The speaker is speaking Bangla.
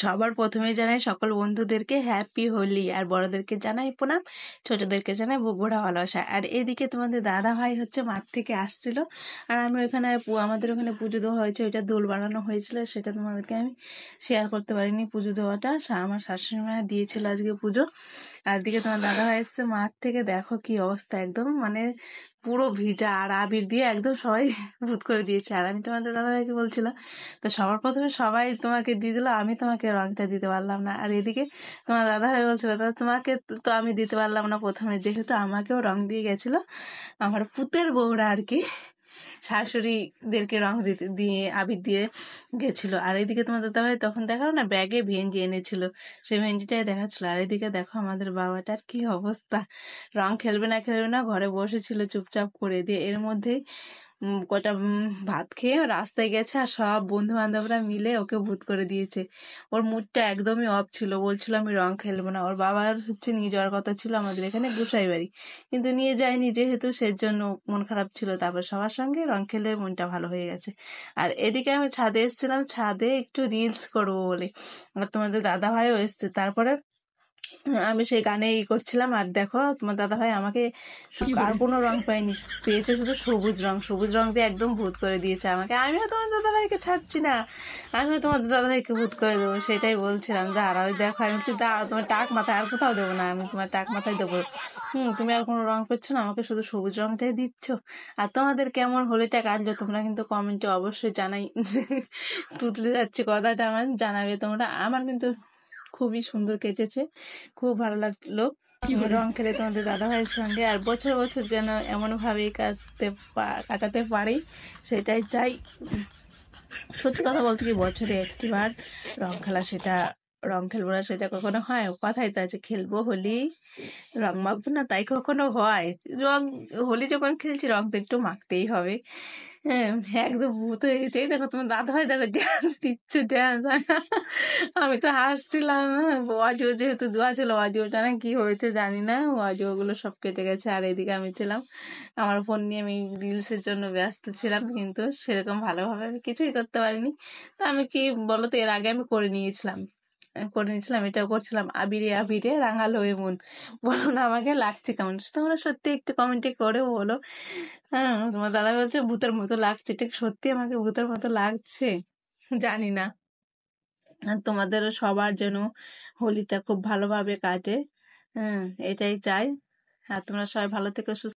সবার প্রথমে জানাই সকল বন্ধুদেরকে হ্যাপি হোলি, আর বড়দেরকে জানাই প্রণাম, ছোটদেরকে জানাই বুক ভরা ভালোবাসা। আর এদিকে তোমাদের দাদা ভাই হচ্ছে মাঠ থেকে আসছিল, আর আমি ওখানে আমাদের ওখানে পুজো দেওয়া হয়েছে, ওইটা দোল বানানো হয়েছিল, সেটা তোমাদেরকে আমি শেয়ার করতে পারিনি। পুজো দেওয়াটা আমার শাশুড়ি মা দিয়েছিল আজকে পুজো। আর দিকে তোমার দাদা ভাই এসছে মাঠ থেকে, দেখো কি অবস্থা, একদম মানে পুরো ভিজা, আর আবির দিয়ে একদম সবাই ভূত করে দিয়েছে। আর আমি তোমাদের দাদাভাইকে বলছিলাম, তো সবার প্রথমে সবাই তোমাকে দিয়ে দিল, আমি তোমাকে রংটা দিতে পারলাম না। আর এদিকে তোমার দাদাভাই বলছিল, দাদা তোমাকে তো আমি দিতে পারলাম না প্রথমে, যেহেতু আমাকেও রং দিয়ে গেছিলো আমার পুতের বউরা আর কি, শাশুড়িদেরকে রং দিয়ে আবির দিয়ে গেছিল। আর এদিকে তোমার দাদাভাই তখন দেখালো না ব্যাগে ভেঞ্জি এনেছিল, সেই ভেঞ্জিটাই দেখাচ্ছিল। আর এদিকে দেখো আমাদের বাবাটার কি অবস্থা, রং খেলবে না ঘরে বসেছিল চুপচাপ করে, দিয়ে এর মধ্যেই কটা ভাত খেয়ে রাস্তায় গেছে, আর সব বন্ধু বান্ধবরা মিলে ওকে ভূত করে দিয়েছে। ওর মুডটা একদমই অফ ছিল, বলছিল আমি রং খেলবো না। ওর বাবার হচ্ছে নিয়ে যাওয়ার কথা ছিল আমাদের এখানে গোসাই বাড়ি, কিন্তু নিয়ে যায়নি যেহেতু, সেজন্য মন খারাপ ছিল। তারপর সবার সঙ্গে রং খেলে মনটা ভালো হয়ে গেছে। আর এদিকে আমি ছাদে এসেছিলাম, ছাদে একটু রিলস করবো বলে, আর তোমাদের দাদা ভাইও এসছে। তারপরে আমি সেই গানে করছিলাম, আর দেখো তোমার দাদা ভাই আমাকে আর কোনো রং পাইনি, পেয়েছে শুধু সবুজ রং। সবুজ রং দিয়ে একদম ভূত করে দিয়েছে আমাকে। আমিও তোমার দাদা ভাইকে ছাড়ছি না, আমিও তোমার দাদা ভাইকে ভূত করে দেবো, সেটাই বলছিলাম। দাঁড়াও দেখো, আমি বলছি দাঁড়াও, তোমার টাক মাথায় আর কোথাও দেবো না, আমি তোমার টাক মাথায় দেবো। তুমি আর কোনো রং করছো না, আমাকে শুধু সবুজ রংটাই দিচ্ছ। আর তোমাদের কেমন হোলিটা কাটলো তোমরা কিন্তু কমেন্টে অবশ্যই জানাই, তুতলে যাচ্ছে কথাটা আমার, জানাবে তোমরা। আমার কিন্তু খুবই সুন্দর কেটেছে, খুব ভালো লাগলো রং খেলে তোমাদের দাদা ভাইয়ের সঙ্গে। আর বছর বছর যেন এমনভাবেই কাটাতে পারি, সেটাই চাই। সত্যি কথা বলতে কি, বছরে একটিবার রং খেলা, সেটা রং খেলবো না সেটা কখনো হয়? কথাই তো আছে, খেলবো হোলি, রং মাখবো না তাই কখনো হয়? রং, হোলি যখন খেলছি রং তো একটু মাখতেই হবে। হ্যাঁ, একদম ভূত হয়ে গেছে। এই দেখো তোমার দাদা ভাই দেখো ড্যান্স দিচ্ছে, ড্যান্স। আমি তো হাসছিলাম। অডিও যেহেতু দেওয়া ছিল, অডিওটা না কি হয়েছে জানি না, অডিওগুলো সব কেটে গেছে। আর এদিকে আমি ছিলাম আমার ফোন নিয়ে, আমি রিলসের জন্য ব্যস্ত ছিলাম, কিন্তু সেরকম ভালোভাবে আমি কিছুই করতে পারিনি। তা আমি কি বলতো, এর আগে আমি করে নিয়েছিলাম, এটাও করছিলাম, আবিরে আবিরে রাঙালো এমন, বলো না আমাকে লাগছে কেমন? তোমরা সত্যি একটু কমেন্টে করে বলো। হ্যাঁ, তোমার দাদা বলছে ভূতের মতো লাগছে, ঠিক সত্যি আমাকে ভূতের মতো লাগছে, জানি না। আর তোমাদেরও সবার যেন হোলিটা খুব ভালোভাবে কাটে, এটাই চাই। আর তোমরা সবাই ভালো থেকো, সুস্থ